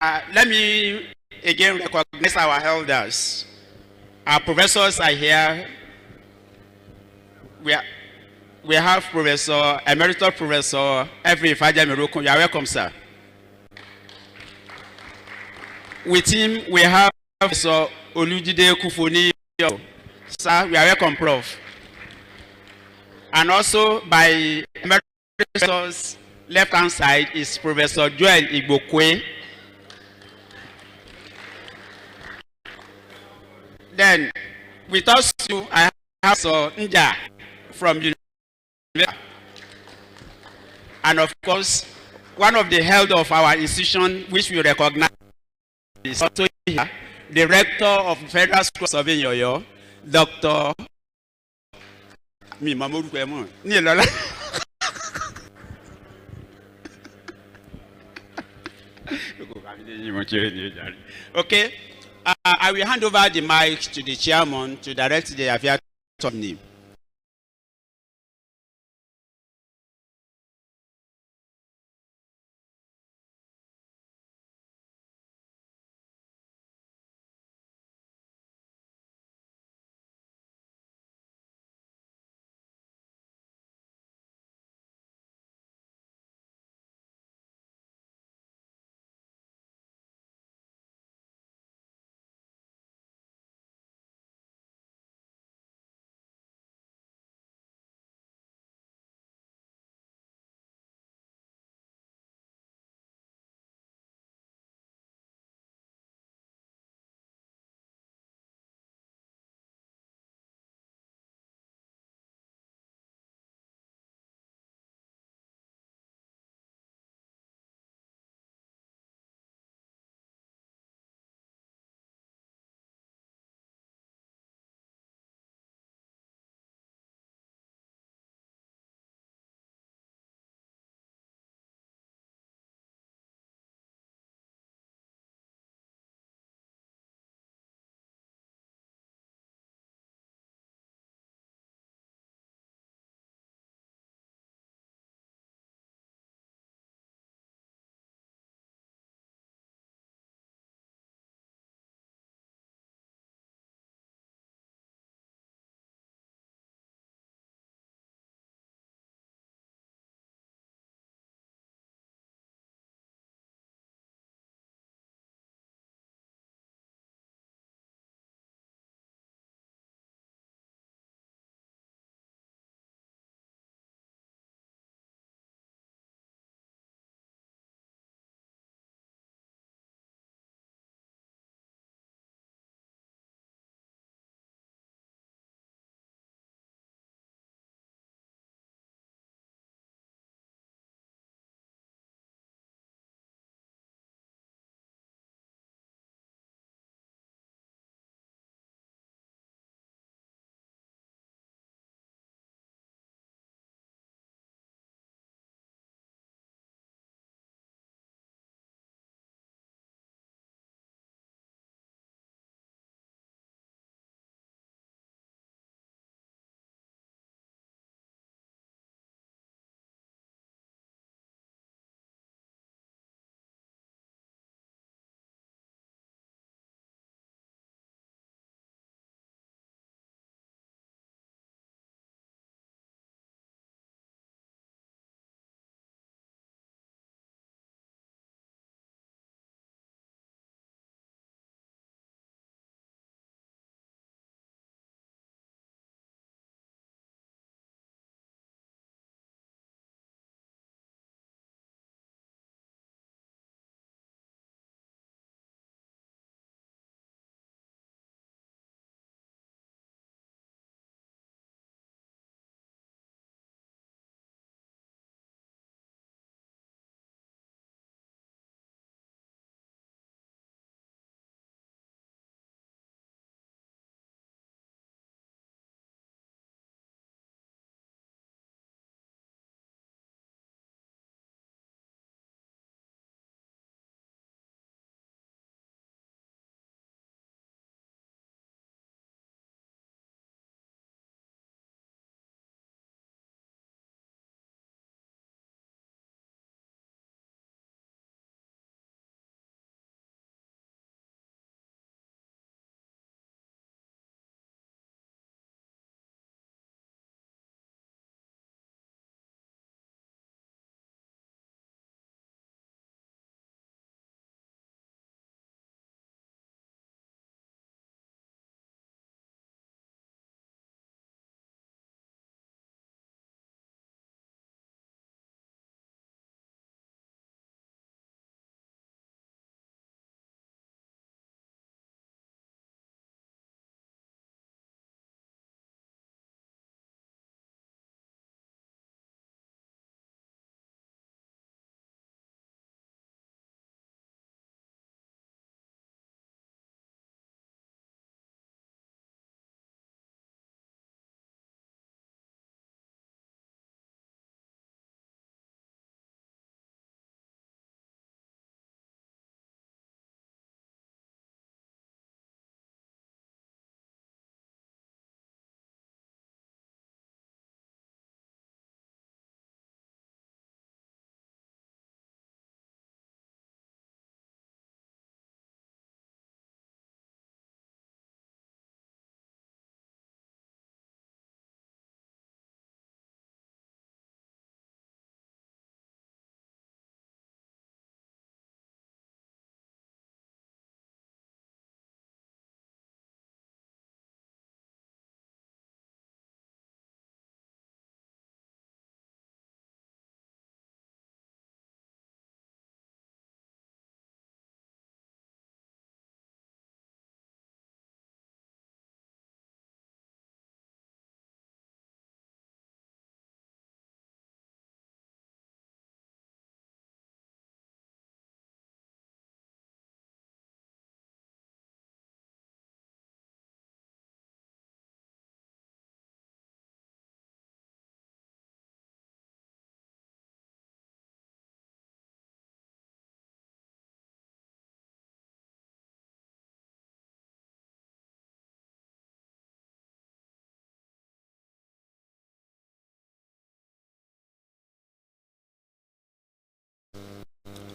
Let me again recognize our elders. Our professors are here. We, are, we have Professor, Emeritus Professor Every Faja Miroko. You are welcome, sir. With him, we have Professor Olujide Kufoni. Sir, we are welcome, Prof. And also by Emeritus left-hand side is Professor Joel Igbokwe. Then, with us too, I have Sir Nja from University. And of course, one of the head of our institution, which we recognize, is also here, the rector of Federal School of Surveying Yoyo, Dr. Okay, I will hand over the mic to the chairman to direct the affair of name.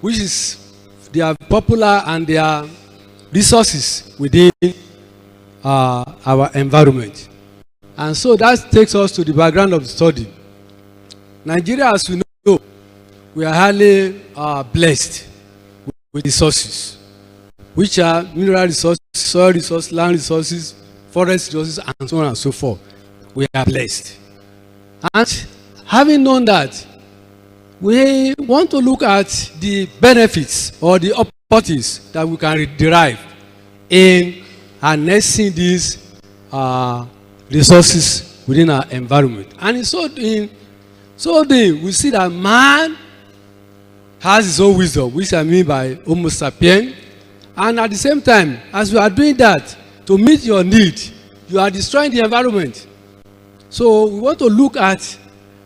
which is they are popular and they are resources within our environment. And so that takes us to the background of the study. Nigeria, as we know, we are highly blessed with resources, which are mineral resources, soil resources, land resources, forest resources, and so on and so forth. We are blessed. And having known that, we want to look at the benefits or the opportunities that we can derive in harnessing these resources within our environment. And in so doing, we see that man has his own wisdom, which I mean by Homo sapiens. And at the same time, as we are doing that, to meet your need, you are destroying the environment. So we want to look at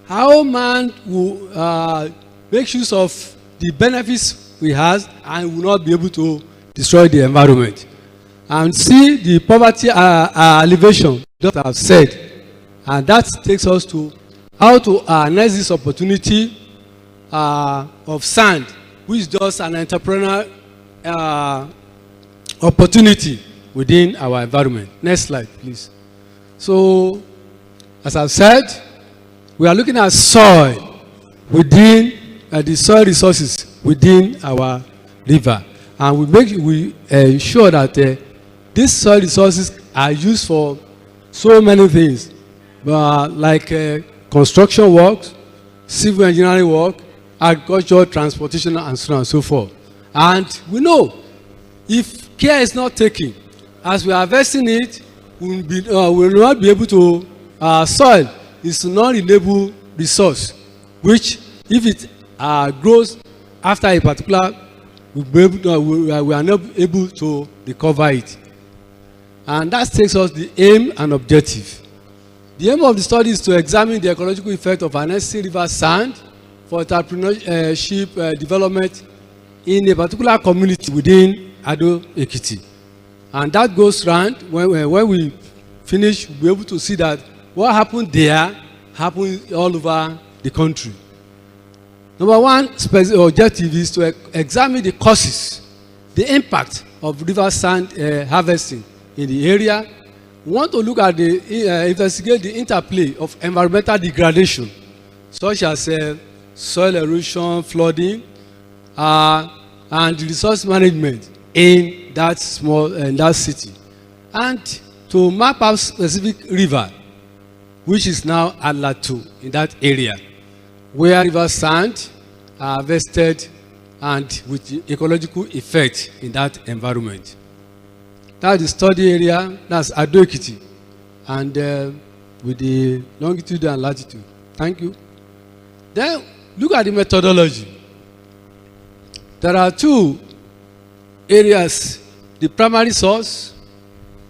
how man will make use of the benefits we have and will not be able to destroy the environment. And see the poverty alleviation that I have said. And that takes us to how to harness this opportunity of sand, which does an entrepreneurial opportunity within our environment. Next slide, please. So, as I've said, we are looking at soil within the soil resources within our river, and we ensure that these soil resources are used for so many things, like construction work, civil engineering work, agriculture, transportation, and so on and so forth. And we know if care is not taken, as we are harvesting it, we will not be able to. Soil is a non-renewable resource, which if it grows after a particular, we are not able to recover it. And that takes us the aim and objective. The aim of the study is to examine the ecological effect of harnessing river sand for entrepreneurship development in a particular community within Ado Ekiti. And that goes round. When we finish, we'll be able to see that what happened there happened all over the country. Number one objective is to examine the causes, the impact of river sand harvesting in the area. We want to look at investigate the interplay of environmental degradation, such as soil erosion, flooding, and resource management in that city, and to map out specific river, which is now Alatu in that area, where river sand are harvested and with the ecological effect in that environment. That's the study area, that's Ado Ekiti, and with the longitude and latitude. Thank you. Then look at the methodology. There are two areas, the primary source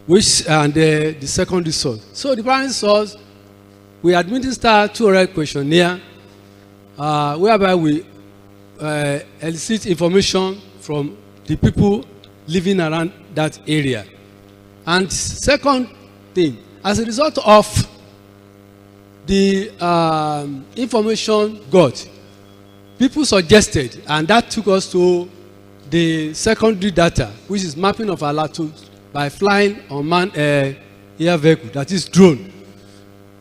and the secondary source. So the primary source, we administer 200 questionnaire whereby we elicit information from the people living around that area. And second thing, as a result of the information got, people suggested, and that took us to the secondary data, which is mapping of Alatu by flying unmanned air vehicle, that is drone.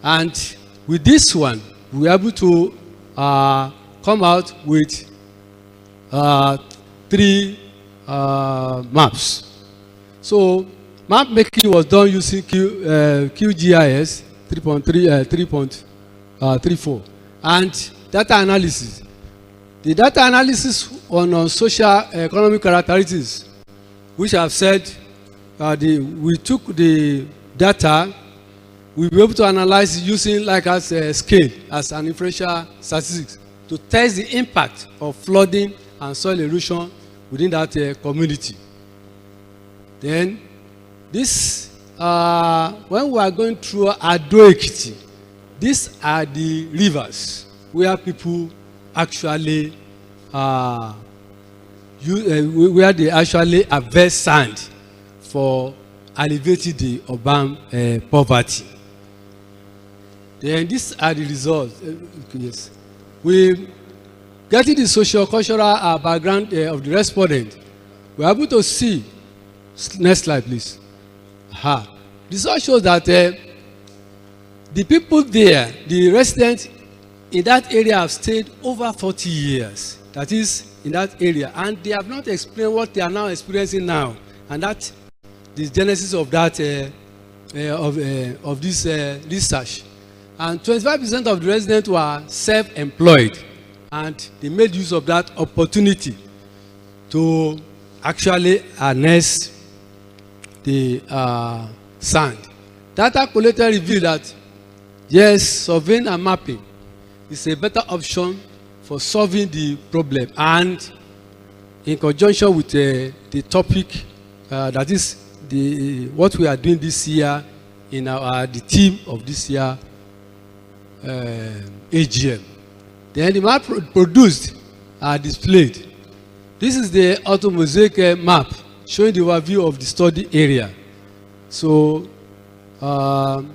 And with this one, we were able to come out with 3 maps. So map making was done using QGIS 3.34 and data analysis. The data analysis on social economic characteristics, which I've said, we took the data, we'll be able to analyze using like as a scale, as an inferential statistics, to test the impact of flooding and soil erosion within that community. Then this, when we are going through Ado Ekiti, these are the rivers where people actually where they actually harvest sand for alleviating the urban poverty. Then these are the results. Yes, we getting the socio-cultural background of the respondent, we are able to see, next slide please. This all shows that the people there, the residents in that area have stayed over 40 years. That is, in that area, and they have not explained what they are now experiencing now, and that the genesis of that of this research. And 25% of the residents were self-employed, and they made use of that opportunity to actually harness the sand. Data collected revealed that yes, surveying and mapping is a better option for solving the problem, and in conjunction with the topic that is what we are doing this year in the theme of this year AGM. Then the map produced are displayed. This is the auto-mosaic map showing the overview of the study area. So the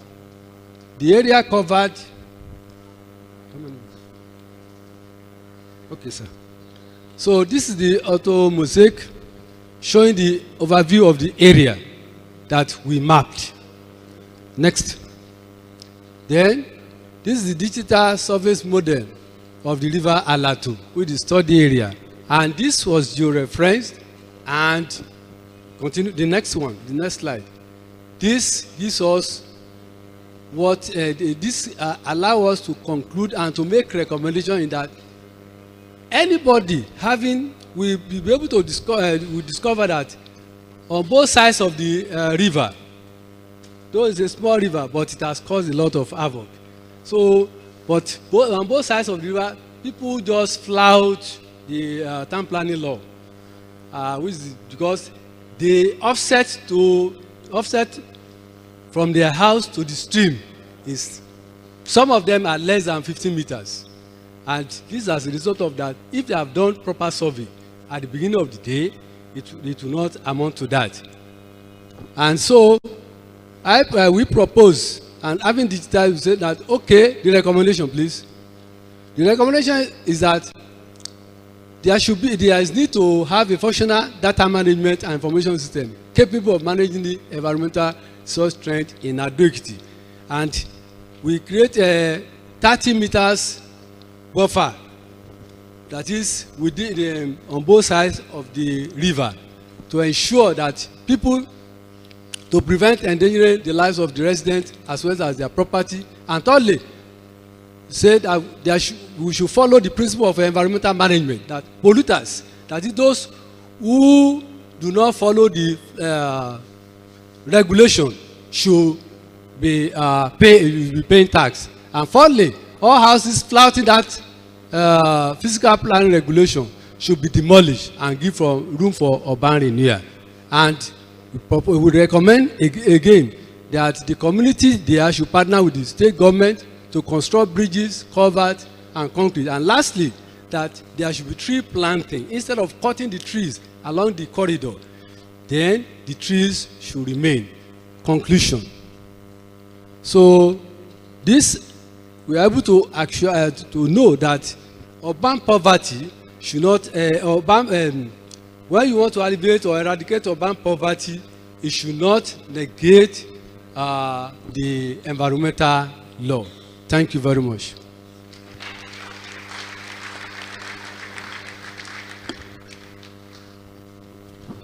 area covered. Okay, sir. So this is the auto-mosaic showing the overview of the area that we mapped. Next. Then this is the digital surface model of the river Alatu with the study area, and this was georeferenced. And continue the next one, the next slide. This gives us what this allow us to conclude and to make recommendation in that anybody having will be able to discover that on both sides of the river, though it's a small river, but it has caused a lot of havoc. So, but on both sides of the river, people just flout the town planning law, which is because they offset from their house to the stream is, some of them are less than 15 meters. And this is as a result of that. If they have done proper survey at the beginning of the day, it will not amount to that. And so we propose, and having digital, we say that, okay, the recommendation, please. The recommendation is that there is need to have a functional data management and information system capable of managing the environmental source trend in Ado-Ekiti. And we create a 30 meters buffer, that is within on both sides of the river, to ensure that people, to prevent endangering the lives of the residents as well as their property. And thirdly, say that we should follow the principle of environmental management, that polluters, that is those who do not follow the regulation, should be paying tax. And fourthly, all houses flouting that physical planning regulation should be demolished and give room for urban renewal. And we would recommend again that the community there should partner with the state government to construct bridges, culverts, and concrete. And lastly, that there should be tree planting. Instead of cutting the trees along the corridor, then the trees should remain. Conclusion. So this, we are able to actually to know that urban poverty should not when you want to alleviate or eradicate urban poverty, it should not negate the environmental law. Thank you very much.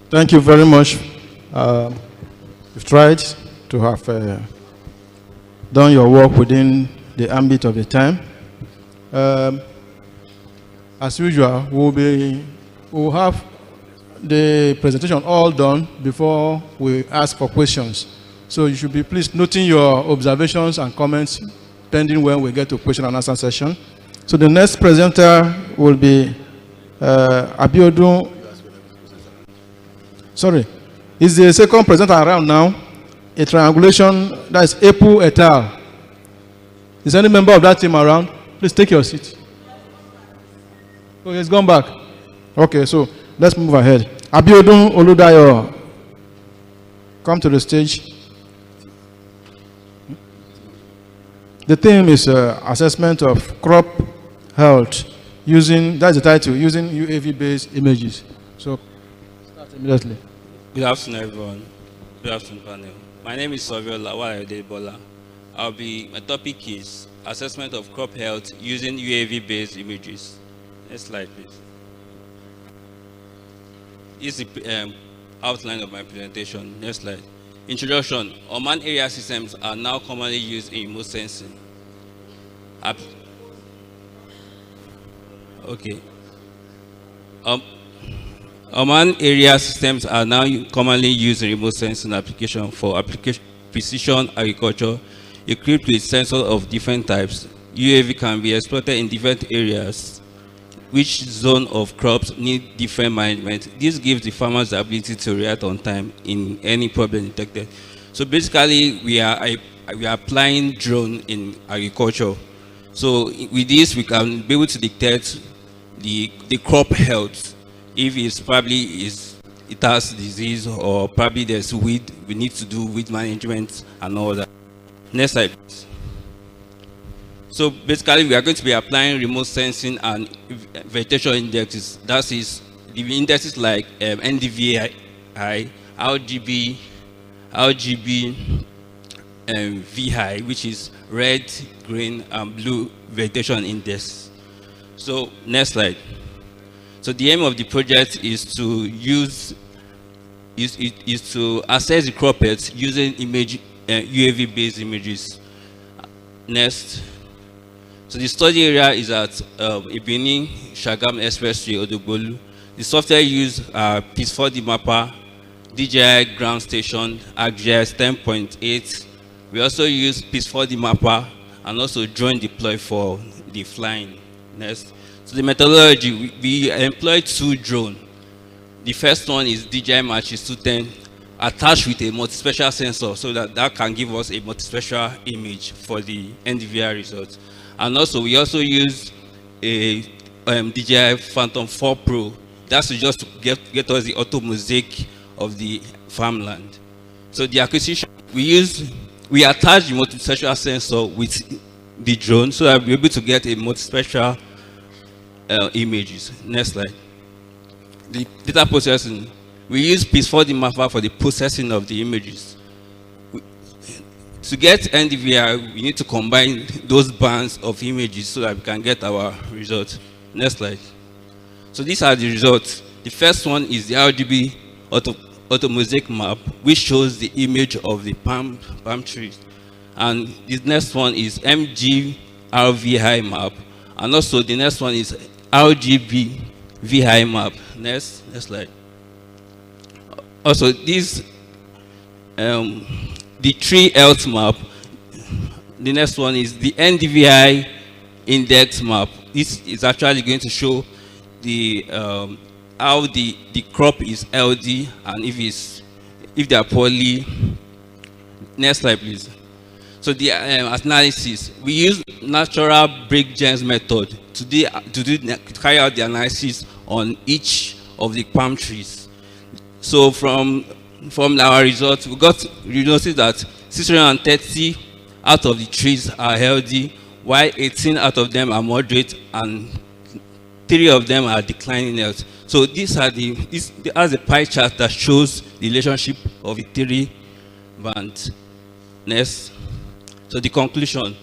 Thank you very much. You've tried to have done your work within the ambit of the time. As usual, we'll have the presentation all done before we ask for questions. So you should be please noting your observations and comments pending when we get to question and answer session. So the next presenter will be Abiodun. Sorry, is the second presenter around now? A triangulation, that is Epu et al. Is any member of that team around? Please take your seat. Oh, he's gone back. Okay, so let's move ahead. Abiodun Oludayo, come to the stage. The theme is assessment of crop health that's the title, using UAV-based images. So, start immediately. Good afternoon, everyone. Good afternoon, panel. My name is Saviola Wadebola. My topic is assessment of crop health using UAV-based images. Next slide, please. This is the outline of my presentation. Next slide. Introduction. Unmanned area systems are now commonly used in remote sensing. Okay. Unmanned area systems are now commonly used in remote sensing application for precision agriculture, equipped with sensors of different types. UAV can be exploited in different areas. Which zone of crops need different management. This gives the farmers the ability to react on time in any problem detected. So basically, we are applying drone in agriculture. So with this, we can be able to detect the crop health. If it has disease, or probably there's weed, we need to do weed management and all that. Next slide, please. So basically, we are going to be applying remote sensing and vegetation indexes. That is, the indexes like NDVI, RGB, VI, which is red, green, and blue vegetation index. So next slide. So the aim of the project is to assess the crop health using UAV-based images. Next. So the study area is at Ibini Shagam Expressway, Odogbolu. The software used are PIS4D Mapper, DJI Ground Station, ArcGIS 10.8. We also use PIS4D Mapper and also drone deploy for the flying. Next. So the methodology, we employ 2 drones. The first one is DJI Matches 210, attached with a multispectral sensor, so that can give us a multispectral image for the NDVI results. And also, we also use a DJI Phantom 4 Pro. That's just to get us the auto mosaic of the farmland. So the acquisition, we attach the multispectral sensor with the drone so that we're able to get a multispectral images. Next slide. The data processing, we use PIS4D Mapper for the processing of the images. To get NDVI, we need to combine those bands of images so that we can get our results. Next slide. So these are the results. The first one is the RGB auto mosaic map, which shows the image of the palm trees. And the next one is MGRVI map. And also the next one is RGB VI map. Next slide. Also, this the tree health map. The next one is the NDVI index map. This is actually going to show the how the crop is healthy and if they are poorly. Next slide, please. So the analysis, we use natural breakgens method to carry out the analysis on each of the palm trees. So from our results, we noticed that 630 out of the trees are healthy, while 18 out of them are moderate, and 3 of them are declining health. So this has a pie chart that shows the relationship of the 3 bands. Next. So the conclusion,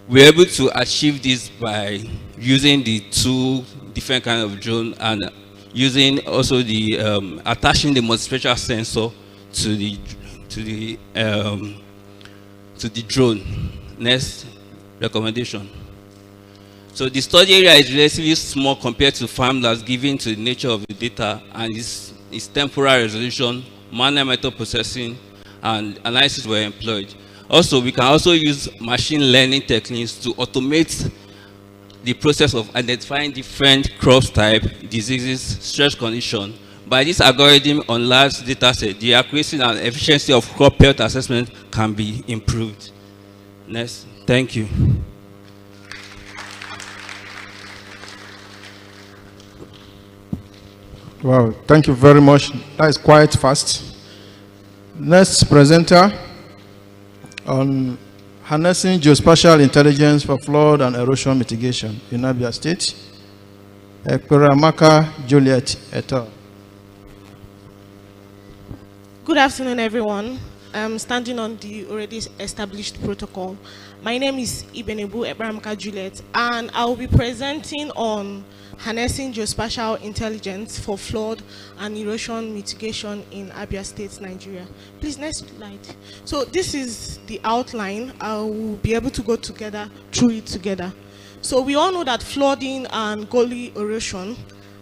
we're able to achieve this by using the 2 different kind of drone and using also the attaching the multispectral sensor to the drone. Next recommendation. So the study area is relatively small compared to farmlands given to the nature of the data, and its temporal resolution, manual method processing, and analysis were employed. Also, we can also use machine learning techniques to automate the process of identifying different crop type, diseases, stress condition. By this algorithm on large data set, the accuracy and efficiency of crop health assessment can be improved. Next, thank you. Wow, thank you very much. That is quite fast. Next presenter on harnessing geospatial intelligence for flood and erosion mitigation in Abia State. Ekperamaka Juliet et al. Good afternoon, everyone. I'm standing on the already established protocol. My name is Ibenebu Ebramka Juliet, and I will be presenting on harnessing geospatial intelligence for flood and erosion mitigation in Abia State, Nigeria. Please, next slide. So this is the outline. I will be able to go through it together. So we all know that flooding and gully erosion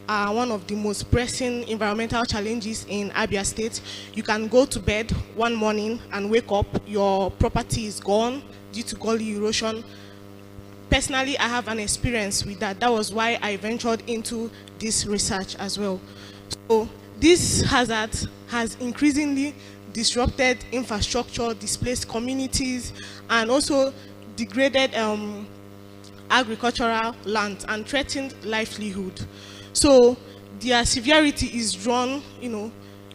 are one of the most pressing environmental challenges in Abia State. You can go to bed one morning and wake up, your property is gone due to gully erosion. Personally, I have an experience with that. That was why I ventured into this research as well. So this hazard has increasingly disrupted infrastructure, displaced communities, and also degraded agricultural land and threatened livelihood. So their severity is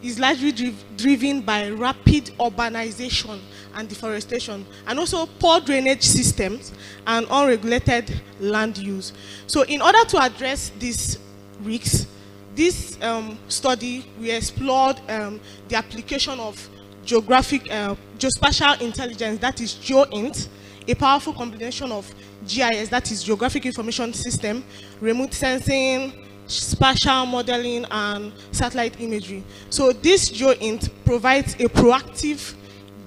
is largely driven by rapid urbanization and deforestation, and also poor drainage systems and unregulated land use. So in order to address these risks, this study, we explored the application of geospatial intelligence, that is GeoInt, a powerful combination of GIS, that is Geographic Information System, remote sensing, spatial modeling, and satellite imagery. So this GeoInt provides a proactive,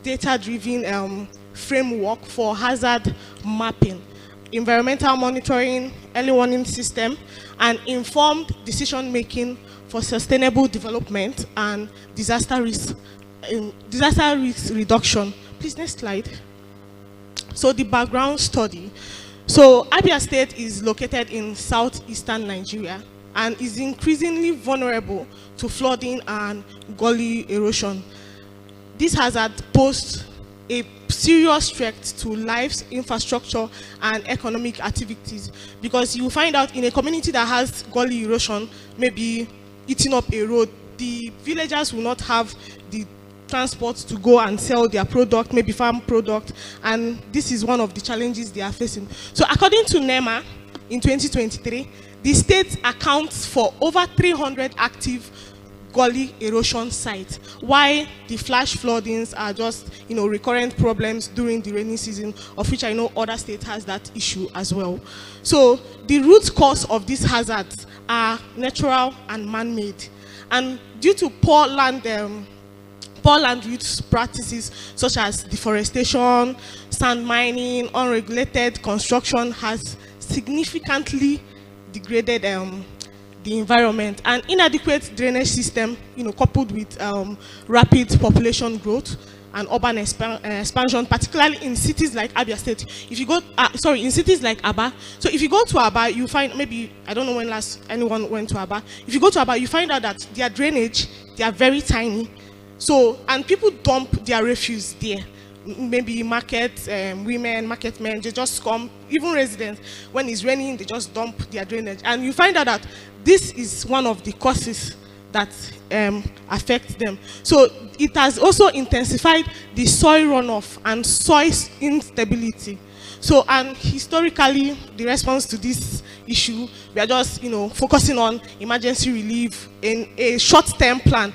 data-driven framework for hazard mapping, environmental monitoring, early warning system, and informed decision-making for sustainable development and disaster risk reduction. Please, next slide. So the background study. So Abia State is located in southeastern Nigeria and is increasingly vulnerable to flooding and gully erosion. This hazard poses a serious threat to lives, infrastructure, and economic activities, because you find out in a community that has gully erosion, maybe eating up a road, the villagers will not have the transport to go and sell their product, maybe farm product, and this is one of the challenges they are facing. So according to NEMA, in 2023, the state accounts for over 300 active gully erosion sites, while the flash floodings are just recurrent problems during the rainy season, of which I know other states has that issue as well. So the root cause of these hazards are natural and man-made, and due to poor land use practices such as deforestation, sand mining, unregulated construction has significantly degraded the environment, and inadequate drainage system, coupled with rapid population growth and urban expansion, particularly in cities like Abia State. If you go, in cities like Aba. So if you go to Aba, you find, maybe, I don't know when last anyone went to Aba. If you go to Aba, you find out that their drainage, they are very tiny. So, and people dump their refuse there. Maybe market women, market men, they just come, even residents, when it's raining, they just dump their drainage. And you find out that this is one of the causes that affect them. So it has also intensified the soil runoff and soil instability. So, and historically, the response to this issue, we are just, focusing on emergency relief in a short-term plan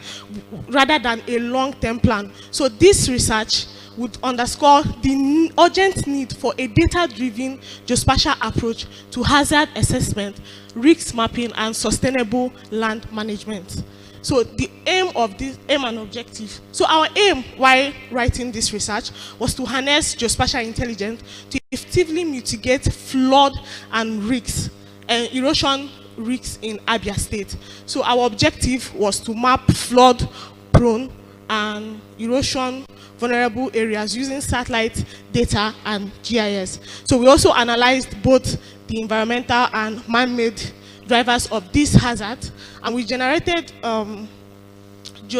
rather than a long-term plan. So this research would underscore the urgent need for a data-driven geospatial approach to hazard assessment, risk mapping, and sustainable land management. So the aim and objective. So our aim while writing this research was to harness geospatial intelligence to effectively mitigate flood and risks and erosion risks in Abia State. So our objective was to map flood-prone and erosion vulnerable areas using satellite data and GIS. So we also analyzed both the environmental and man-made drivers of this hazard, and we generated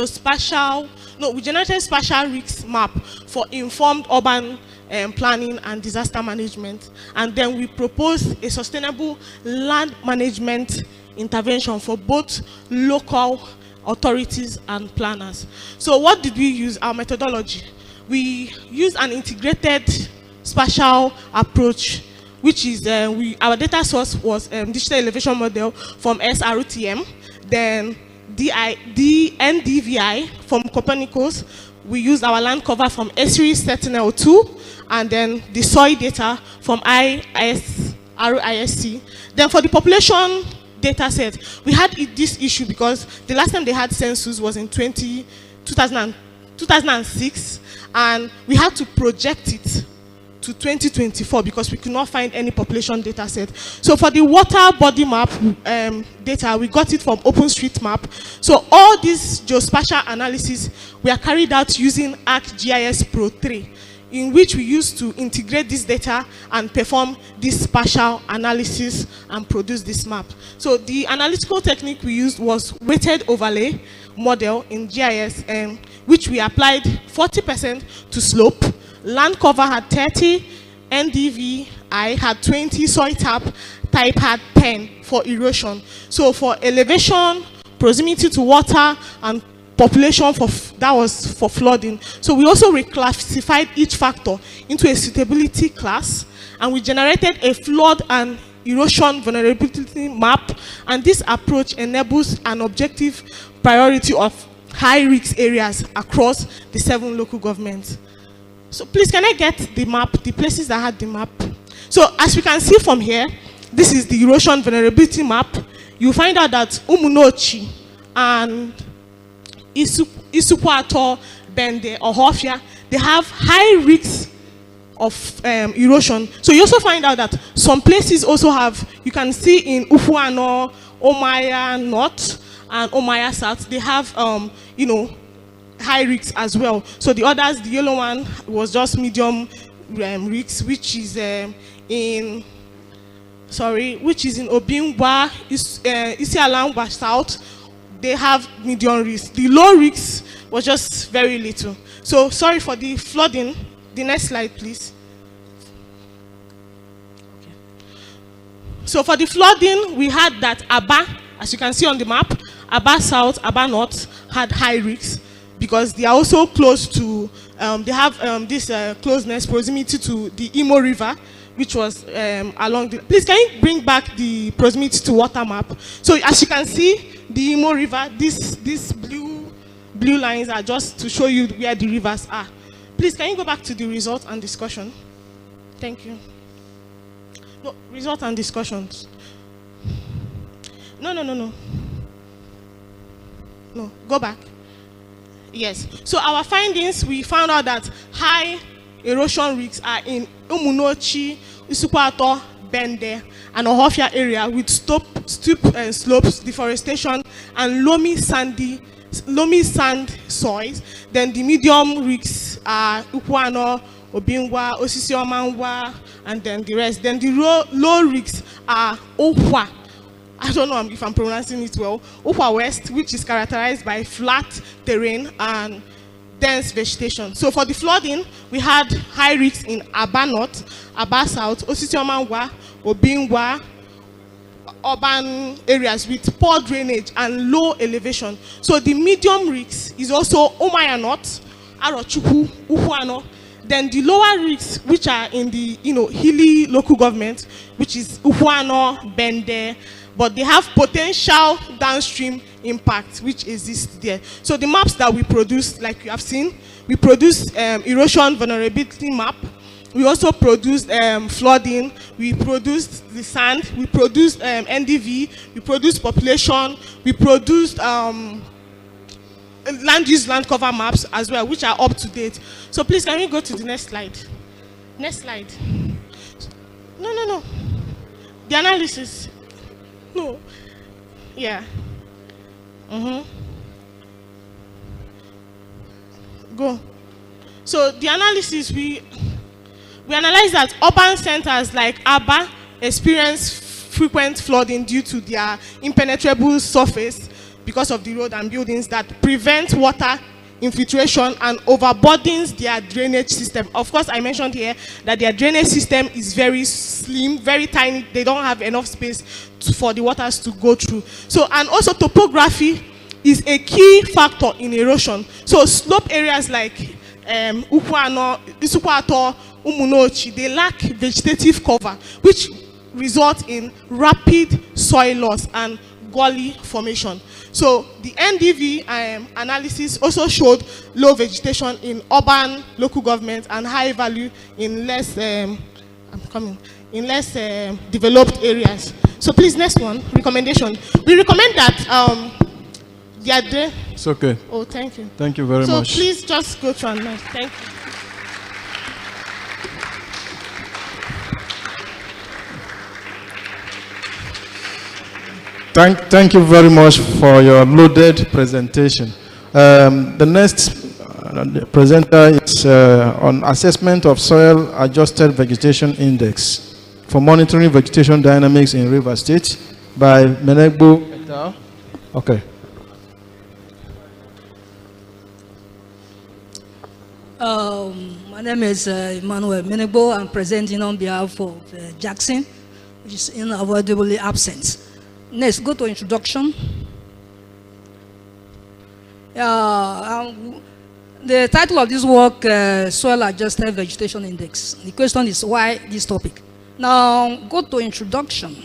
spatial risk map for informed urban planning and disaster management, and then we proposed a sustainable land management intervention for both local authorities and planners. So what did we use? Our methodology. We used an integrated spatial approach which is our data source was digital elevation model from SRTM, then NDVI from Copernicus. We used our land cover from S-Series Sentinel-2, and then the soil data from RISC. Then for the population data set, we had this issue because the last time they had census was in 2006, and we had to project it to 2024 because we could not find any population data set. So for the water body map data, we got it from OpenStreetMap. So all these geospatial analysis were carried out using ArcGIS Pro 3, in which we used to integrate this data and perform this spatial analysis and produce this map. So the analytical technique we used was weighted overlay model in GIS, which we applied 40% to slope. Land cover had 30, NDVI had 20, soil type had 10 for erosion. So for elevation, proximity to water, and population, that was for flooding. So we also reclassified each factor into a suitability class, and we generated a flood and erosion vulnerability map, and this approach enables an objective priority of high-risk areas across the 7 local governments. So please, can I get the map, the places that had the map? So as we can see from here, this is the erosion vulnerability map. You find out that Umunochi and Isukwato, Bende, or Hofia, they have high risks of erosion. So you also find out that some places also have, you can see in Ufuano, Omaya North, and Omaya South, they have, high risks as well. So the others, the yellow one was just medium risks, which is in Obingwa, Isialangwa South. They have medium risks. The low risks was just very little. So sorry for the flooding. The next slide, please. Okay. So for the flooding, we had that Aba, as you can see on the map, Aba South, Aba North had high risks, because they are also close to, they have this closeness, proximity to the Imo River, which was along the, please can you bring back the proximity to water map? So as you can see, the Imo River, these blue lines are just to show you where the rivers are. Please can you go back to the results and discussion? Thank you. No, results and discussions. No. No, go back. Yes. So our findings, we found out that high erosion risks are in Umunochi, Isukwato, Bende, and Ohofia area with steep slopes, deforestation, and loamy sand soils. Then the medium risks are Ukwano, Obingwa, Osisiomangwa, and then the rest. Then the low risks are Okwa. I don't know if I'm pronouncing it well. Okwa West, which is characterized by flat terrain and dense vegetation. So for the flooding, we had high risks in Aba North, Aba South, Osisiomangwa, Obingwa, urban areas with poor drainage and low elevation. So the medium risks is also Omaya North, Arochukwu, Uhuano. Then the lower risks, which are in the hilly local government, which is Uhuano, Bende, but they have potential downstream impact which exists there. So the maps that we produced, like you have seen, we produced erosion vulnerability map. We also produced flooding, we produced the sand, we produced NDV, we produced population, we produced land use land cover maps as well, which are up to date. So please, can we go to the next slide? Next slide. No. The analysis. No. Yeah. Go. So the analysis, we analyzed that urban centers like Aba experience frequent flooding due to their impenetrable surface because of the road and buildings that prevent water infiltration and overburdens their drainage system. Of course, I mentioned here that their drainage system is very slim, very tiny. They don't have enough space for the waters to go through. So, and also topography is a key factor in erosion. So slope areas like Ukwano, Isukwato, Umunochi, they lack vegetative cover, which results in rapid soil loss and gully formation. So the NDV analysis also showed low vegetation in urban local governments and high value in less developed areas. So please, next one, recommendation. We recommend that It's okay. Oh, thank you. Thank you very much. So please just go to another. Thank you. Thank you very much for your loaded presentation. The next presenter is on assessment of soil adjusted vegetation index for monitoring vegetation dynamics in River State by Menegbu et al. Okay. My name is Emmanuel Menegbo. I'm presenting on behalf of Jackson, which is unavoidably absent. Next, go to introduction. The title of this work, Soil Adjusted Vegetation Index. The question is, why this topic? Now, go to introduction.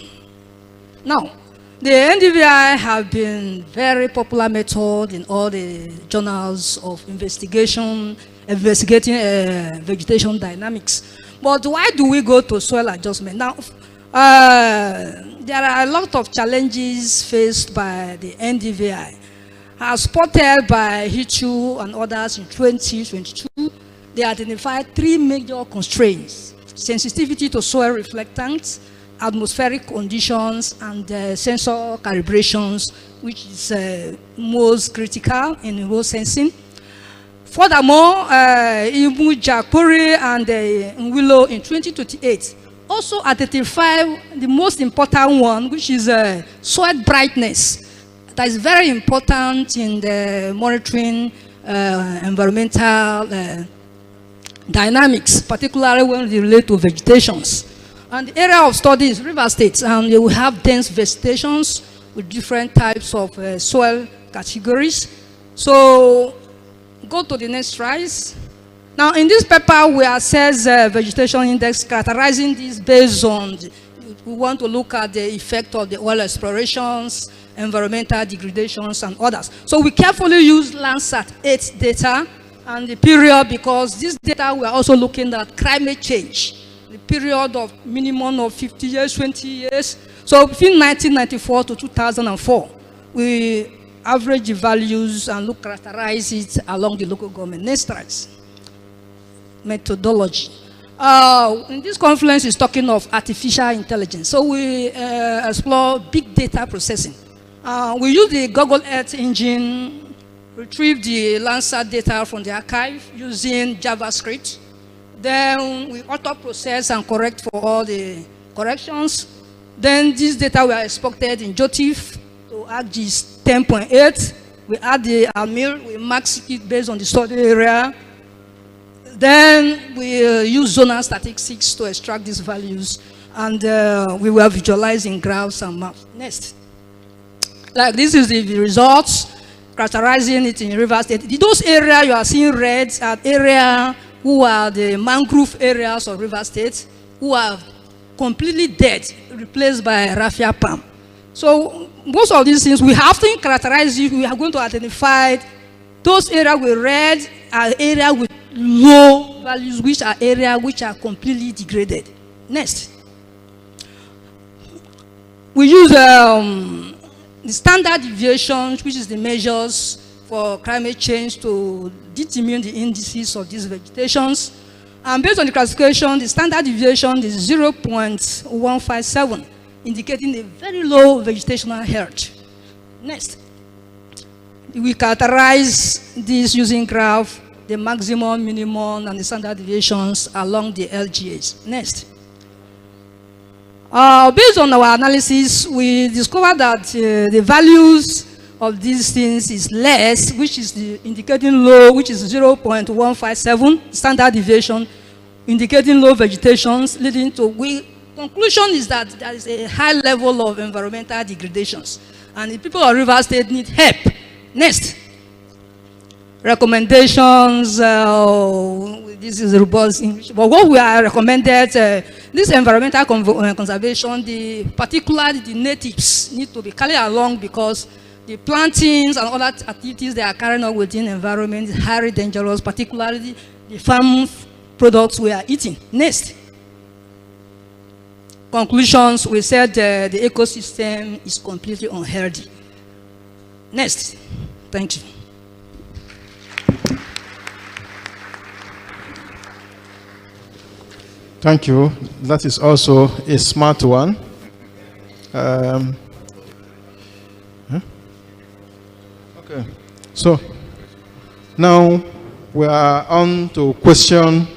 Now, the NDVI have been very popular method in all the journals of investigating vegetation dynamics. But why do we go to soil adjustment? Now, there are a lot of challenges faced by the NDVI. As spotted by HITU and others in 2022, they identified 3 major constraints: sensitivity to soil reflectance, atmospheric conditions, and sensor calibrations, which is most critical in remote sensing. Furthermore, Ibu Jakpuri and Willow in 2028 also identify the most important one, which is soil brightness. That is very important in the monitoring environmental dynamics, particularly when they relate to vegetations. And the area of study is River State, and they will have dense vegetations with different types of soil categories. So, go to the next slide. Now, in this paper, we assess vegetation index, characterizing this based on, we want to look at the effect of the oil explorations, environmental degradations, and others. So we carefully use Landsat 8 data and the period, because this data we are also looking at climate change, the period of minimum of 50 years, 20 years. So between 1994 to 2004, we average the values and characterize it along the local government. Next slide. Methodology. In this conference is talking of artificial intelligence. So we explore big data processing. We use the Google Earth engine, retrieve the Landsat data from the archive using JavaScript. Then we auto-process and correct for all the corrections. Then this data were exported in JOTIF to ArcGIS 10.8. We add the AMIR, we max it based on the study area. Then we use zonal statistics to extract these values, and we were visualizing graphs and maps. Next. Like this is the results, characterizing it in River State. Those areas you are seeing red are areas who are the mangrove areas of River State, who are completely dead, replaced by raffia palm. So most of these things, we have to characterize it. We are going to identify those areas with red are areas with low values, which are areas which are completely degraded. Next. We use the standard deviations, which is the measures for climate change, to determine the indices of these vegetations. And based on the classification, the standard deviation is 0.157, indicating a very low vegetational health. Next. We characterize this using graph, the maximum, minimum, and the standard deviations along the LGAs. Next. Based on our analysis, we discovered that the values of these things is less, which is the indicating low, which is 0.157, standard deviation, indicating low vegetations, leading to, conclusion is that there is a high level of environmental degradations, and the people of River State need help. Next. recommendations. This is robust English. But what we are recommended, this environmental conservation, particularly the natives need to be carried along, because the plantings and other activities they are carrying out within the environment is highly dangerous, particularly the farm products we are eating. Next. Conclusions, we said the ecosystem is completely unhealthy. Next. Thank you. Thank you. That is also a smart one. Okay. So now we are on to question,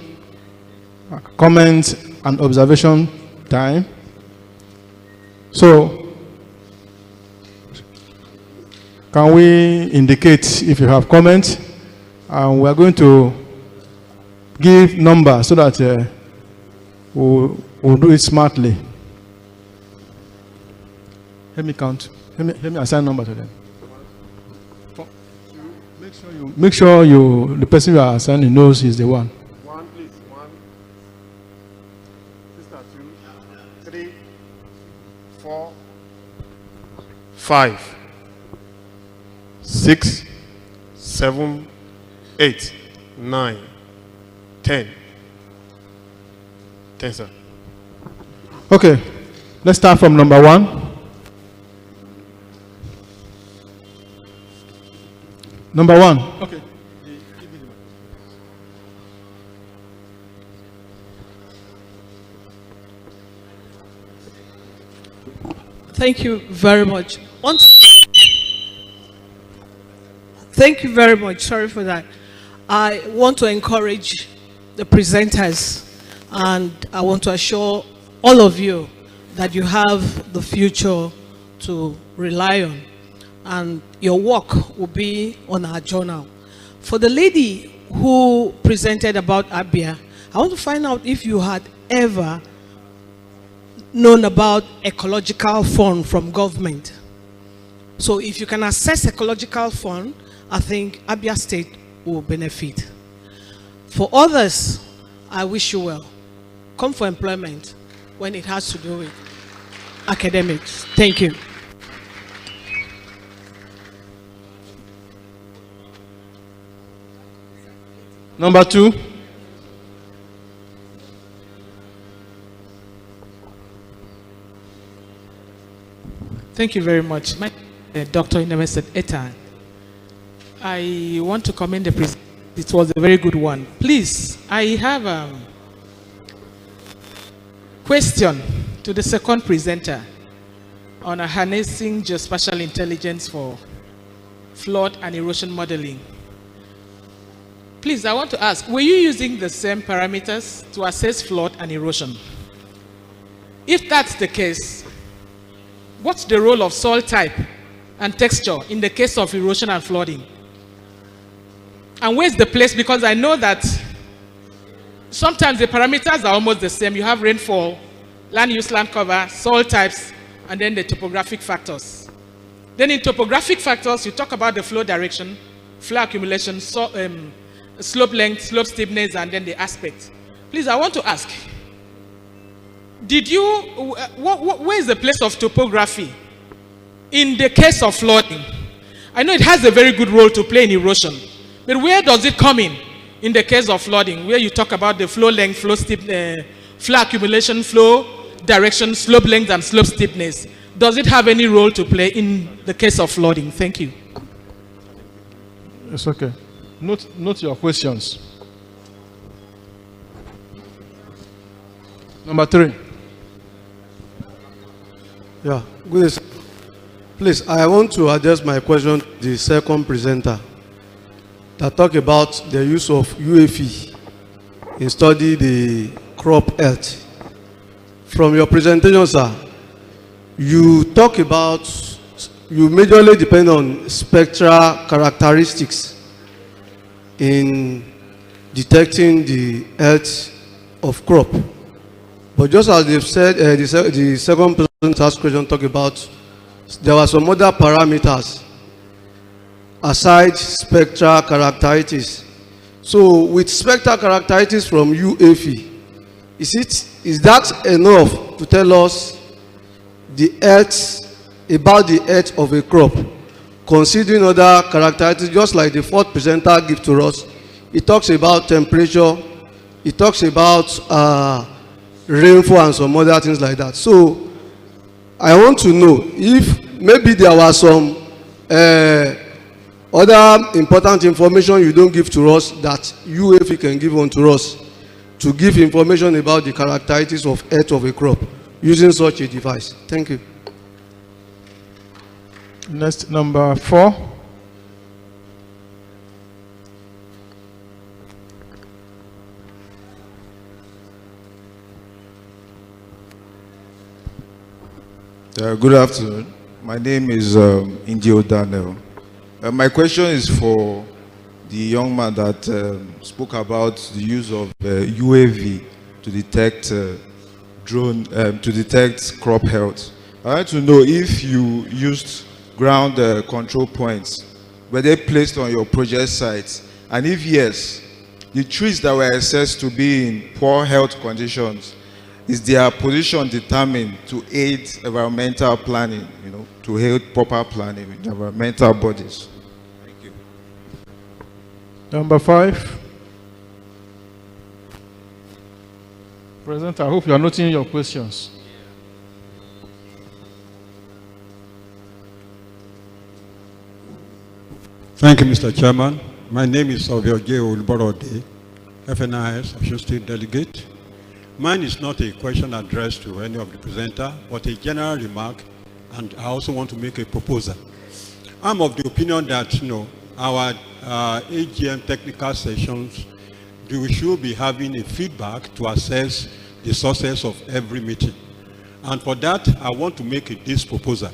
comment, and observation time. So can we indicate if you have comments? And we are going to give numbers so that we'll do it smartly. Let me count. Let me assign number to them. Make sure the person you are assigning knows he's the one. One, please. 1. Sister, 2, 3, 4, 5, 6, 7, 8, 9, 10. 10, sir. Okay, let's start from number 1. Number 1. Okay. Thank you very much. Thank you very much. Sorry for that. I want to encourage the presenters, and I want to assure all of you that you have the future to rely on, and your work will be on our journal. For the lady who presented about Abia, I want to find out if you had ever known about ecological fund from government. So if you can access ecological fund, I think Abia State will benefit. For others, I wish you well. Come for employment when it has to do with academics. Thank you. Number 2. Thank you very much. My Dr. Inemeset Etan. I want to commend the presentation. It was a very good one. Please, I have a question to the second presenter on harnessing geospatial intelligence for flood and erosion modeling. Please, I want to ask, were you using the same parameters to assess flood and erosion? If that's the case, what's the role of soil type and texture in the case of erosion and flooding? And where's the place? Because I know that sometimes the parameters are almost the same. You have rainfall, land use, land cover, soil types, and then the topographic factors. Then in topographic factors, you talk about the flow direction, flow accumulation, slope length, slope steepness, and then the aspect. Please, I want to ask, did you, where is the place of topography in the case of flooding? I know it has a very good role to play in erosion, but where does it come in the case of flooding, where you talk about the flow length, flow accumulation, flow direction, slope length, and slope steepness? Does it have any role to play in the case of flooding? Thank you. It's okay. Note your questions. Number 3. Yeah, good. Please, I want to address my question to the second presenter that talk about the use of UAV in study the crop health. From your presentation, sir, you talk about, you majorly depend on spectral characteristics in detecting the health of crop. But just as they've said, the second person asked question talk about, there were some other parameters aside spectral characteristics. So with spectral characteristics from UAV, is that enough to tell us the health, about the health of a crop, considering other characteristics, just like the fourth presenter gives to us? It talks about temperature, it talks about rainfall and some other things like that. So I want to know if maybe there was some other important information you don't give to us that UAV can give on to us, to give information about the characteristics of health of a crop using such a device. Thank you. Next, number 4. Good afternoon. My name is Indio Daniel. My question is for the young man that spoke about the use of UAV to detect to detect crop health. I want to know if you used ground control points. Were they placed on your project site? And if yes, the trees that were assessed to be in poor health conditions, is their position determined to aid environmental planning, to aid proper planning with environmental bodies? Thank you. Number 5. President, I hope you are noting your questions. Thank you, Mr. Chairman. My name is Ovioje Oluborode, FNIS, Osun State Delegate. Mine is not a question addressed to any of the presenter, but a general remark, and I also want to make a proposal. I'm of the opinion that, our AGM technical sessions, we should be having a feedback to assess the success of every meeting. And for that, I want to make this proposal,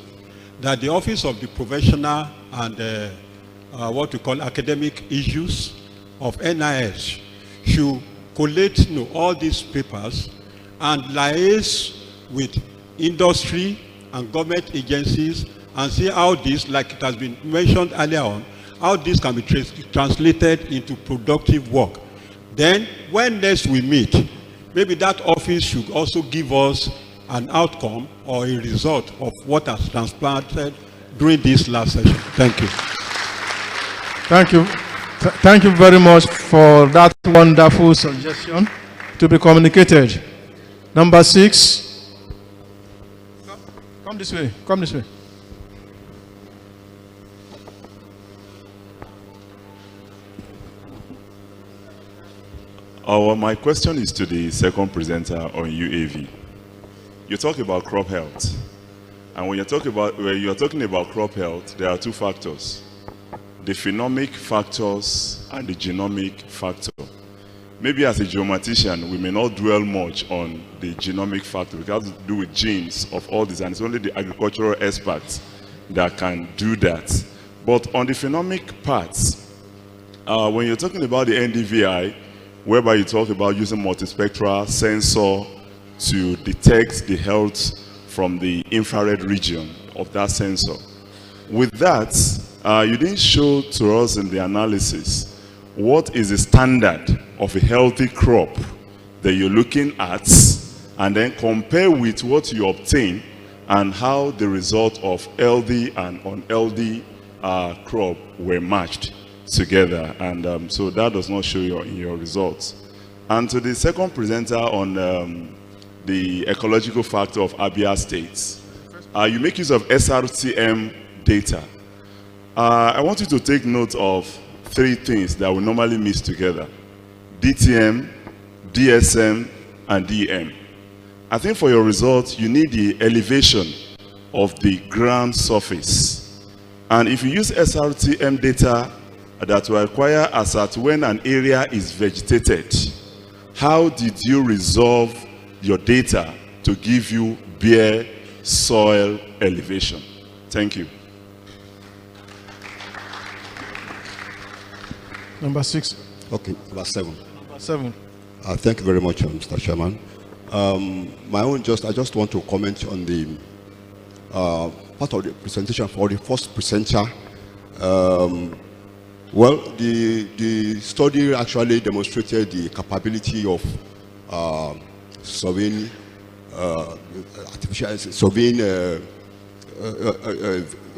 that the Office of the Professional and what we call academic issues of NIS should collate all these papers and liaise with industry and government agencies and see how this, like it has been mentioned earlier on, how this can be translated into productive work. Then, when next we meet, maybe that office should also give us an outcome or a result of what has transplanted during this last session. Thank you. Thank you. Thank you very much for that wonderful suggestion to be communicated. Number 6. Come this way. Come this way. My question is to the second presenter on UAV. You talk about crop health, and when you're talking about crop health, there are two factors: the phenomic factors and the genomic factor. Maybe as a geomatician, we may not dwell much on the genomic factor. It has to do with genes of all this, and it's only the agricultural experts that can do that. But on the phenomic parts, when you're talking about the NDVI, whereby you talk about using multispectral sensor to detect the health from the infrared region of that sensor. With that, you didn't show to us in the analysis what is the standard of a healthy crop that you're looking at, and then compare with what you obtain and how the result of LD and unLD crop were matched together. And so that does not show in your results. And to the second presenter on the ecological factor of Abia State, you make use of SRTM data. I want you to take note of 3 things that we normally mix together: DTM, DSM, and DM. I think for your results, you need the elevation of the ground surface. And if you use SRTM data that will acquire as at when an area is vegetated, how did you resolve your data to give you bare soil elevation? Thank you. Number 6. Okay, number 7. Number 7. Thank you very much, Mr. Chairman. I just want to comment on the part of the presentation for the first presenter Well, the study actually demonstrated the capability of surveying artificial surveying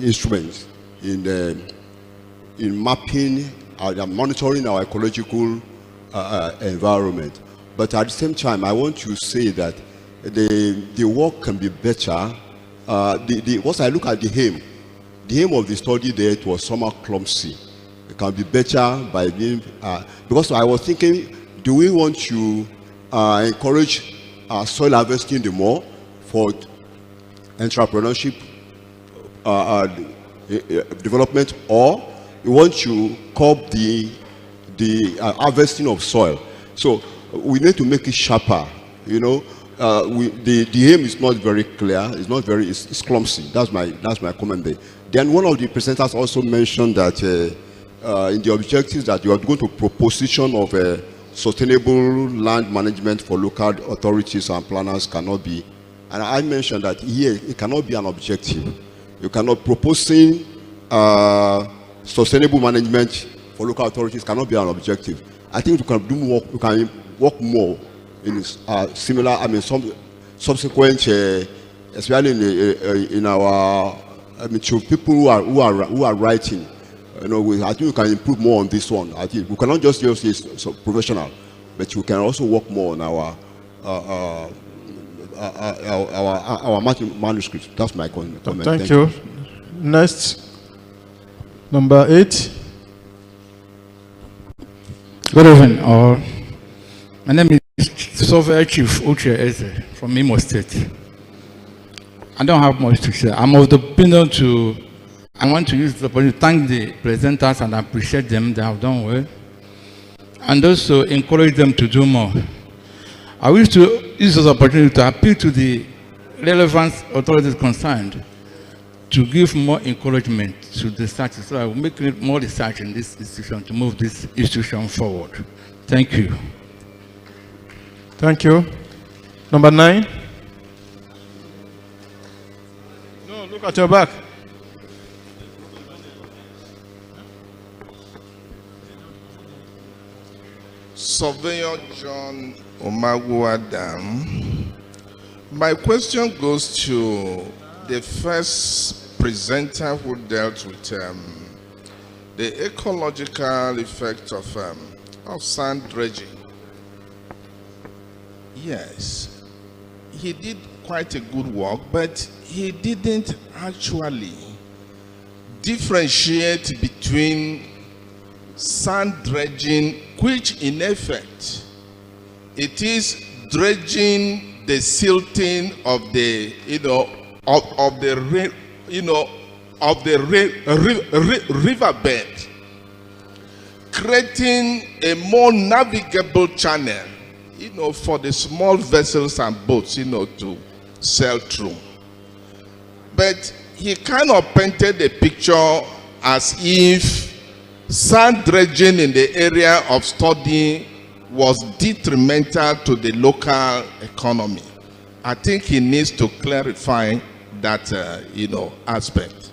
instruments in mapping and monitoring our ecological environment. But at the same time, I want to say that the work can be better. Once I look at the aim of the study there, it was somehow clumsy. It can be better by being, because I was thinking, do we want to encourage soil harvesting the more for entrepreneurship development, or we want to curb the harvesting of soil? So we need to make it sharper. You know, the aim is not very clear. It's not very. It's clumsy. That's my comment there. Then one of the presenters also mentioned that in the objectives that you are going to proposition of sustainable land management for local authorities and planners cannot be. And I mentioned that here it cannot be an objective. You cannot proposing sustainable management for local authorities cannot be an objective. I think you can do more. You can work more in similar. I mean, some subsequent, especially in our. I mean, to people who are writing. You know, I think we can improve more on this one. I think we cannot just use this professional, but we can also work more on our manuscript. That's my comment. Thank you. Next, number 8. Good evening, all. My name is Surveyor Chief Uche Eze from Imo State. I don't have much to say. I'm of the opinion I want to use the opportunity to thank the presenters and appreciate them. They have done well. And also encourage them to do more. I wish to use this opportunity to appeal to the relevant authorities concerned to give more encouragement to the research. So I will make more research in this institution to move this institution forward. Thank you. Thank you. Number 9. No, look at your back. Surveyor John Omagu Adam. My question goes to the first presenter who dealt with the ecological effect of sand dredging. Yes, he did quite a good work, but he didn't actually differentiate between sand dredging, which in effect it is dredging the silting of the riverbed, creating a more navigable channel, for the small vessels and boats, to sail through. But he kind of painted a picture as if sand dredging in the area of study was detrimental to the local economy. I think he needs to clarify that, aspect.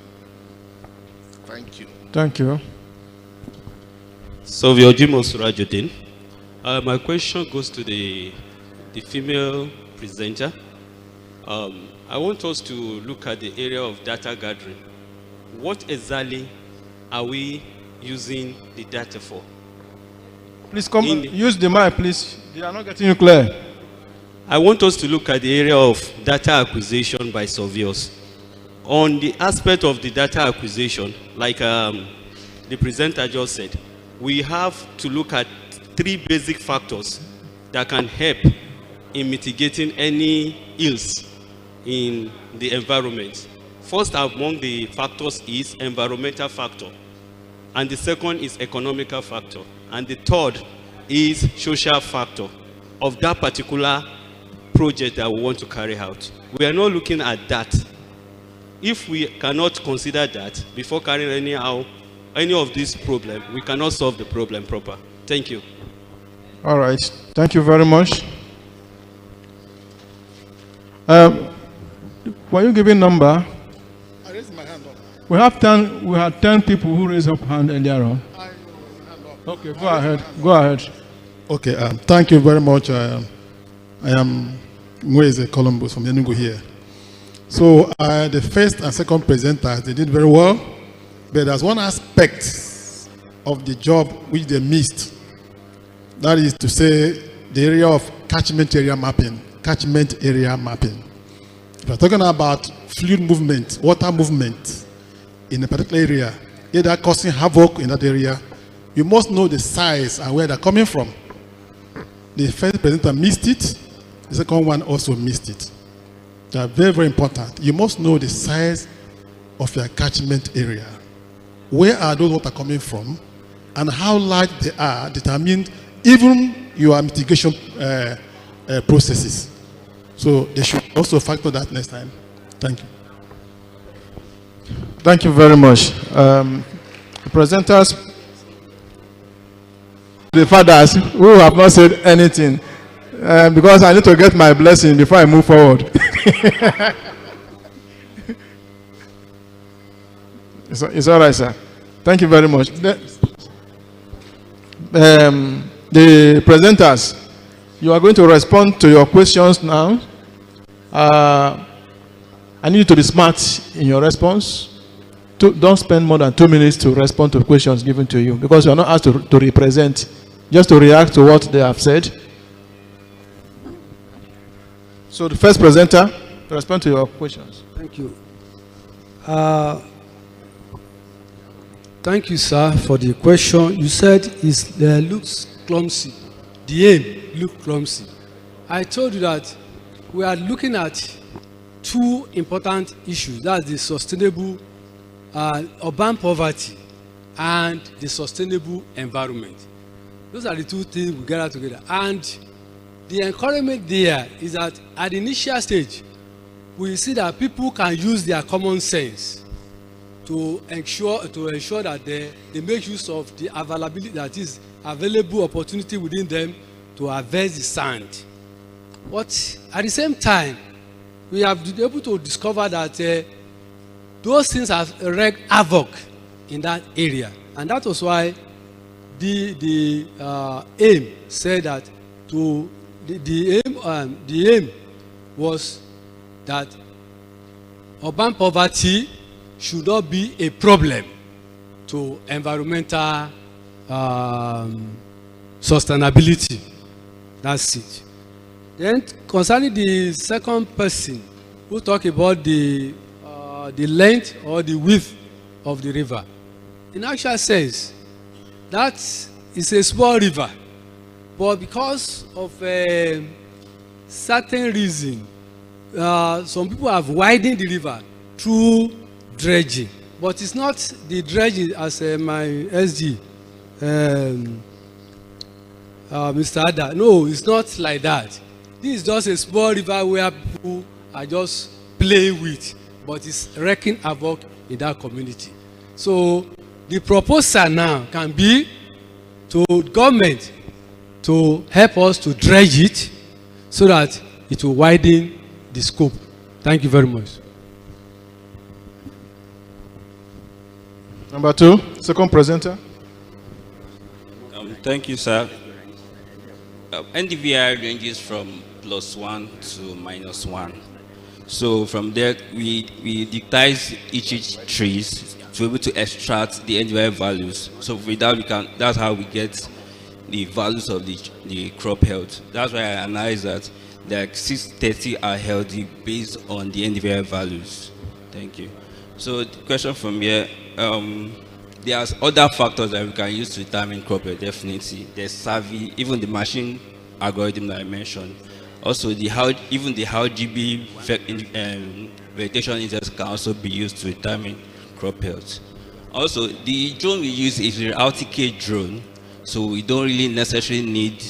Thank you. Thank you. So, Vyojimo Surajudin, my question goes to the female presenter. I want us to look at the area of data gathering. What exactly are we using the data for? Please come, use the mic, please. They are not getting you clear. I want us to look at the area of data acquisition by surveyors. On the aspect of the data acquisition, like the presenter just said, we have to look at 3 basic factors that can help in mitigating any ills in the environment. First among the factors is environmental factor, and the second is economical factor, and the third is social factor of that particular project that we want to carry out. We are not looking at that. If we cannot consider that before carrying any of these problems, we cannot solve the problem proper. Thank you. All right. Thank you very much. Were you giving number? I raised my hand up. We have 10. We had 10 people who raised up hand earlier on. Okay, go ahead. Go ahead. Okay, thank you very much. I am Mweze Columbus from Enugu here. So the first and second presenters, they did very well, but there's one aspect of the job which they missed. That is to say, the area of catchment area mapping. Catchment area mapping. If you're talking about fluid movement, water movement in a particular area, either causing havoc in that area, you must know the size and where they're coming from. The first presenter missed it, the second one also missed it. They are very, very important. You must know the size of your catchment area. Where are those water coming from, and how large they are determine even your mitigation processes. So they should also factor that next time. Thank you. Thank you very much. The presenters, the fathers who have not said anything, because I need to get my blessing before I move forward. It's all right, sir. Thank you very much. The presenters, you are going to respond to your questions now. I need you to be smart in your response. Don't spend more than 2 minutes to respond to questions given to you, because you are not asked to represent, just to react to what they have said. So the first presenter, respond to your questions. Thank you. Thank you, sir, for the question. You said it looks clumsy. The aim looks clumsy. I told you that we are looking at two important issues. That's the sustainable urban poverty and the sustainable environment. Those are the two things we gather together. And the encouragement there is that at the initial stage, we see that people can use their common sense to ensure that they make use of the availability, that is available opportunity within them to harvest the sand. But at the same time, we have been able to discover that those things have wreaked havoc in that area, and that was why the aim said that the aim was that urban poverty should not be a problem to environmental sustainability. That's it. Then concerning the second person who talked about the length or the width of the river, in actual sense, that is a small river, but because of a certain reason, some people have widened the river through dredging, but it's not the dredging as my SG, Mr. Ada. No, it's not like that. This is just a small river where people are just playing with, but it's wreaking havoc in that community. So the proposal now can be to government to help us to dredge it so that it will widen the scope. Thank you very much. Number two, second presenter. Thank you, sir. NDVI ranges from +1 to -1. So from there, we digitize each trees to be able to extract the NDVI values. So with that, that's how we get the values of the crop health. That's why I analyze that like 630 are healthy based on the NDVI values. Thank you. So the question from here, there are other factors that we can use to determine crop health. Definitely, there's savvy, even the machine algorithm that I mentioned. Also, even the RGB vegetation index can also be used to determine crop health. Also, the drone we use is an RTK drone, so we don't really necessarily need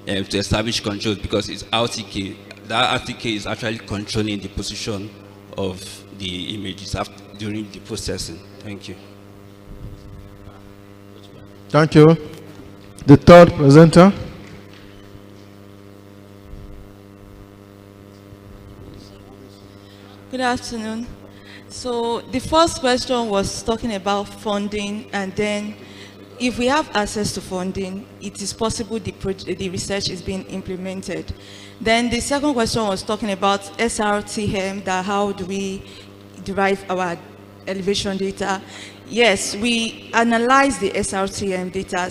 to establish controls because it's RTK. That RTK is actually controlling the position of the images during the processing. Thank you. Thank you. The third presenter. Good afternoon. So the first question was talking about funding, and then if we have access to funding, it is possible the research is being implemented. Then the second question was talking about SRTM, that how do we derive our elevation data? Yes, we analyze the SRTM data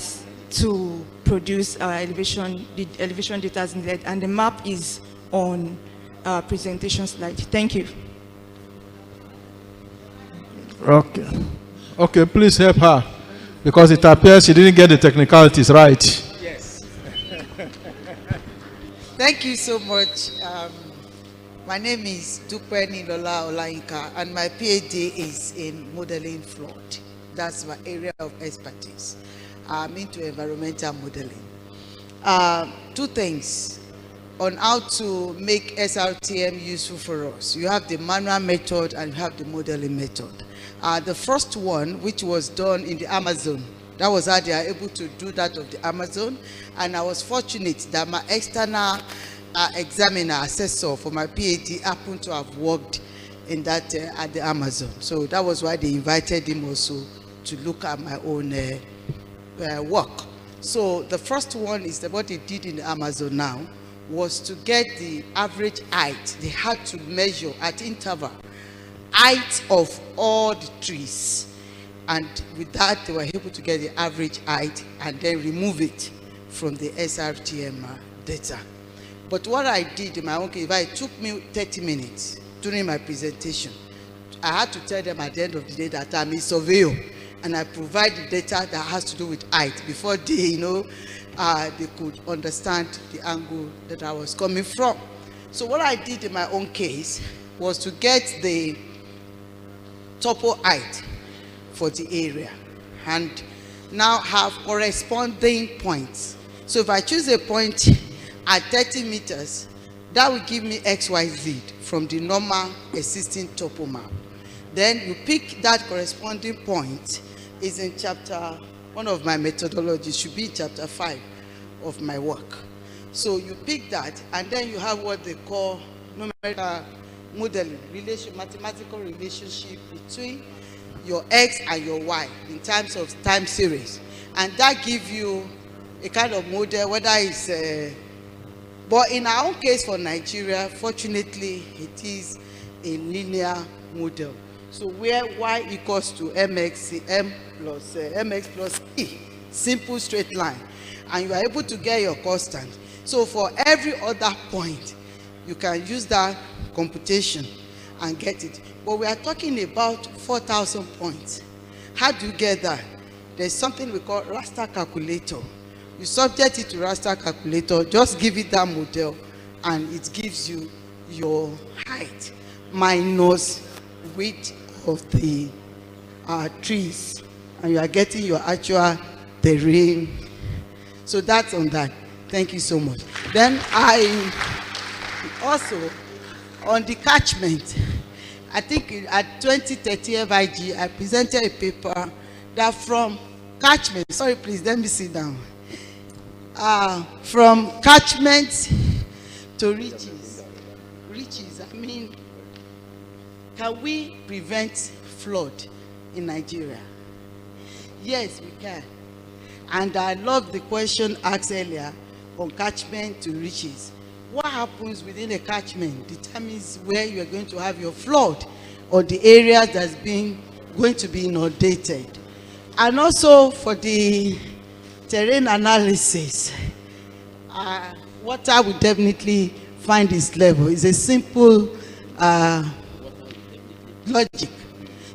to produce our the elevation data needed, and the map is on our presentation slide. Thank you. Okay. Okay, please help her, because it appears she didn't get the technicalities right. Yes. Thank you so much. My name is Dupeni Lola Olainka, and my PhD is in modeling flood. That's my area of expertise. I'm into environmental modeling. Two things on how to make SRTM useful for us. You have the manual method and you have the modeling method. The first one, which was done in the Amazon, that was how they are able to do that of the Amazon. And I was fortunate that my external examiner, assessor for my PhD happened to have worked in that at the Amazon. So that was why they invited him also to look at my own work. So the first one is that what they did in the Amazon now was to get the average height. They had to measure at interval height of all the trees, and with that they were able to get the average height and then remove it from the SRTM data. But what I did in my own case, it took me 30 minutes during my presentation. I had to tell them at the end of the day that I'm a surveyor and I provide the data that has to do with height before they, they could understand the angle that I was coming from. So what I did in my own case was to get the topo height for the area and now have corresponding points. So if I choose a point at 30 meters, that will give me XYZ from the normal existing topo map. Then you pick that corresponding point. Is in chapter, one of my methodologies should be in chapter 5 of my work. So you pick that, and then you have what they call numerical modeling, mathematical relationship between your X and your Y in terms of time series. And that gives you a kind of model, whether it's but in our own case for Nigeria, fortunately, it is a linear model. So where Y equals to mx, mx plus e, simple straight line, and you are able to get your constant. So for every other point, you can use that computation and get it. But we are talking about 4,000 points. How do you get that? There's something we call raster calculator. You subject it to raster calculator, just give it that model, and it gives you your height minus width of the trees, and you are getting your actual terrain. So that's on that. Thank you so much. Then I also, on the catchment, I think at 2030 FIG, I presented a paper that from catchment, sorry please, let me sit down. From catchment to reaches, I mean, can we prevent flood in Nigeria? Yes, we can. And I love the question asked earlier on catchment to reaches. What happens within a catchment determines where you are going to have your flood or the areas that's going to be inundated. And also for the terrain analysis, water will definitely find its level. It's a simple logic.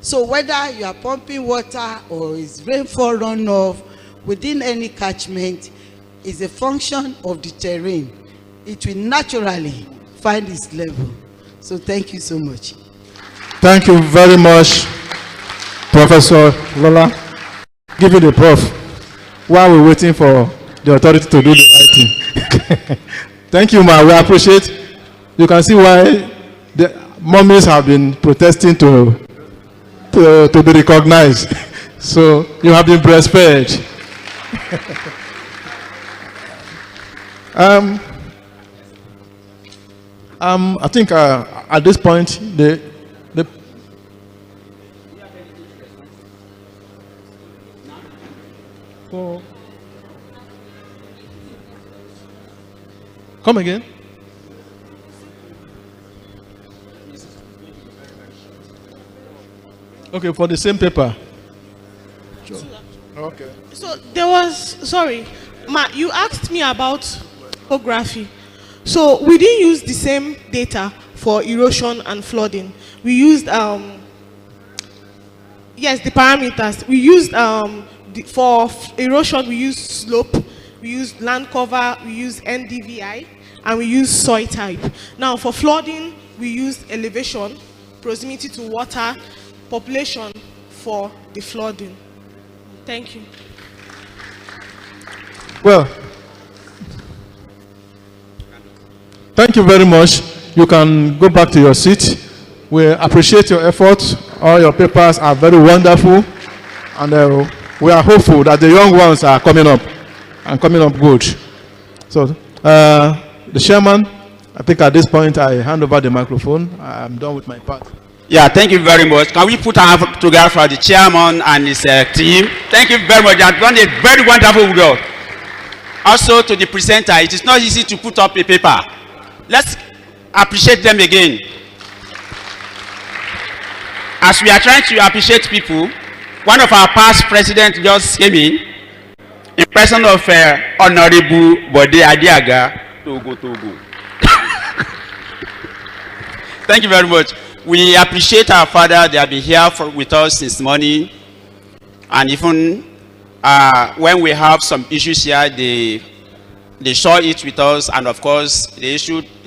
So whether you are pumping water or is rainfall runoff within any catchment is a function of the terrain. It will naturally find its level. So thank you so much. Thank you very much, Professor Lola. Give it the prof while we're waiting for the authority to do the right thing. Thank you, ma. We appreciate. You can see why the mummies have been protesting to be recognized. So you have been breastfed. I think at this point, Come again. Okay, for the same paper. Sure. Okay. So there was, sorry, you asked me about topography. So we didn't use the same data for erosion and flooding. We used, yes, the parameters. We used, for erosion, we used slope, we used land cover, we used NDVI, and we used soil type. Now for flooding, we used elevation, proximity to water, population for the flooding. Thank you. Well, thank you very much. You can go back to your seat. We appreciate your efforts. All your papers are very wonderful. And we are hopeful that the young ones are coming up and coming up good. So, the chairman, I think at this point I hand over the microphone. I'm done with my part. Yeah, thank you very much. Can we put our hands together for the chairman and his team? Thank you very much. They have done a very wonderful job. Also to the presenter, it is not easy to put up a paper. Let's appreciate them again. As we are trying to appreciate people, one of our past presidents just came in person of Honorable Bode Adiaga, Togo. Thank you very much. We appreciate our father. They have been here with us since morning. And even when we have some issues here, they saw it with us. And of course, they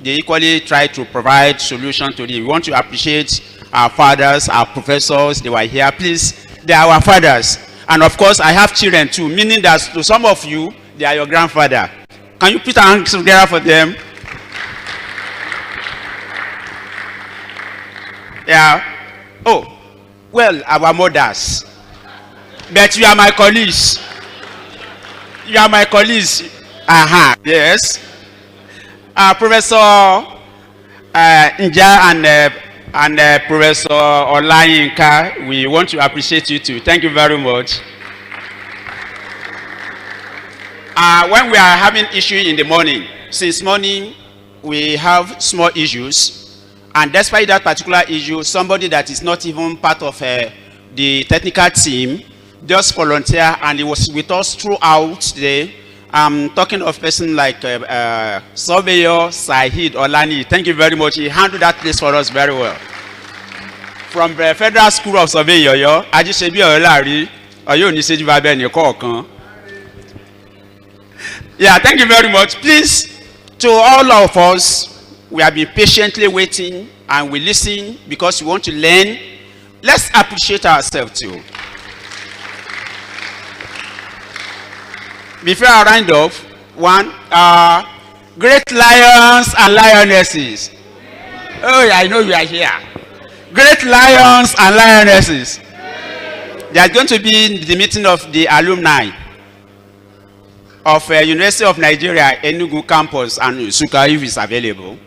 equally try to provide solutions to it. We want to appreciate our fathers, our professors. They were here. Please, they are our fathers. And of course, I have children too, meaning that to some of you, they are your grandfather. Can you put our hands together for them? Yeah. Oh, well, our mothers. But you are my colleagues. You are my colleagues. Yes. Professor Nja and Professor Olayinka, we want to appreciate you too. Thank you very much. When we are having issue in the morning, since morning, we have small issues. And despite that particular issue, somebody that is not even part of the technical team just volunteer, and he was with us throughout today. I'm talking of person like Surveyor Sahid Olani. Thank you very much. He handled that place for us very well. From the Federal School of Surveyor, yeah, thank you very much. Please, to all of us, we have been patiently waiting and we listen because we want to learn. Let's appreciate ourselves too. Before I round off, one, great lions and lionesses. Oh, I know you are here. Great lions and lionesses. There is going to be the meeting of the alumni of University of Nigeria, Enugu campus, and Suka if is available.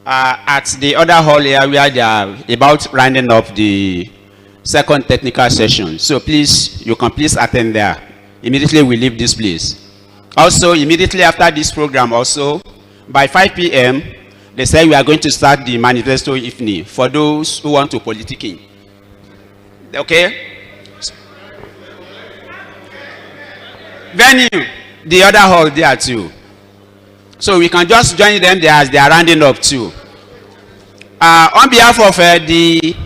At the other hall area where they are about rounding up the second technical session. So please, you can please attend there. Immediately we leave this place. Also, immediately after this program also, by 5 p.m., they say we are going to start the manifesto evening for those who want to politicking. Okay? Venue, the other hall there too. So we can just join them there as they are rounding up too. On behalf of the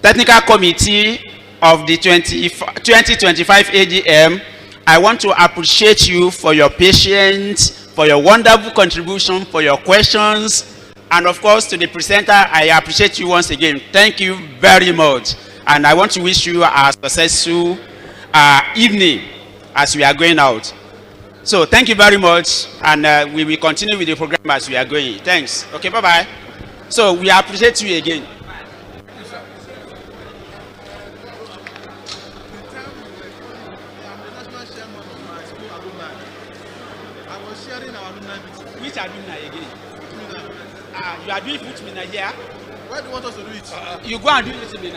technical committee of the 2025 AGM, I want to appreciate you for your patience, for your wonderful contribution, for your questions, and of course to the presenter, I appreciate you once again. Thank you very much. And I want to wish you a successful evening as we are going out. So thank you very much, and we will continue with the program as we are going. Thanks. Okay, bye-bye. So we appreciate you again. Which alumni again? You are doing foot mina here. Why do you want us to do it? You go and do it.